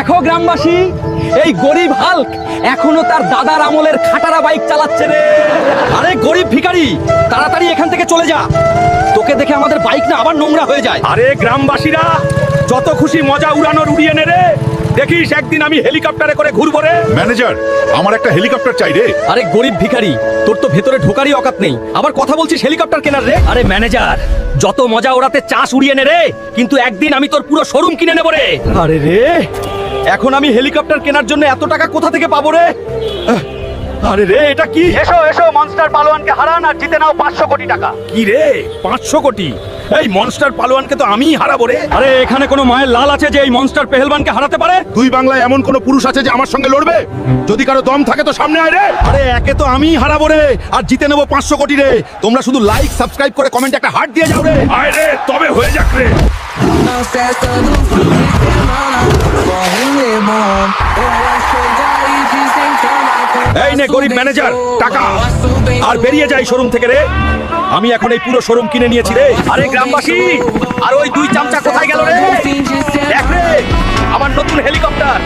দেখো গ্রামবাসী, এই গরিব হাল্ক এখনো তার দাদার আমলের খাটারা বাইক চালাচ্ছে রে। আরে গরিব ভিখারি, তাড়াতাড়ি এখান থেকে চলে যা, তোকে দেখে আমাদের বাইক না আবার নোংরা হয়ে যায়। আরে গ্রামবাসীরা, যত খুশি মজা উড়ানোর উড়িয়ে নে রে। দেখিস একদিন আমি হেলিকপ্টারে করে ঘুরবো রে। ম্যানেজার, আমার একটা হেলিকপ্টার চাই রে। আরে গরিব ভিখারি, তোর তো ভেতরে ঢোকারই অকাত নেই, আবার কথা বলছিস হেলিকপ্টার কেনার রে। আরে ম্যানেজার, যত মজা ওড়াতে চাষ উড়িয়ে নে রে, কিন্তু একদিন আমি তোর পুরো শোরুম কিনে নেব রে। আরে রে, এখন আমি হেলিকপ্টার কেনার জন্য এত টাকা কোথা থেকে পাবো রে? আরে রে, এটা কি? এসো এসো, মনস্টার পালোয়ানকে হারান আর জিতে নাও 500 কোটি টাকা। কি রে, 500 কোটি? এই মনস্টার পালোয়ানকে তো আমিই হারাবো রে। আরে এখানে কোনো মায়ের লাল আছে যে এই মনস্টার পেহেলবানকে হারাতে পারে? দুই বাংলায় এমন কোন পুরুষ আছে যে আমার সঙ্গে লড়বে? যদি কারো দম থাকে তো সামনে আয় রে। আরে একে তো আমিই হারাবো রে, আর জিতে নেবো 500 কোটি রে। তোমরা শুধু লাইক, সাবস্ক্রাইব করে কমেন্টে একটা হার্ট দিয়ে যাও রে। আয় রে, তবে হয়ে যাক রে। এই নে গরিব ম্যানেজার, টাকা। আর বেরিয়ে যাই শোরুম থেকে রে। আমি এখন এই পুরো শোরুম কিনে নিয়েছি রে। আরে গ্রামবাসী, আর ওই দুই চামচা কোথায় গেল রে? দেখ রে, আমার নতুন হেলিকপ্টার।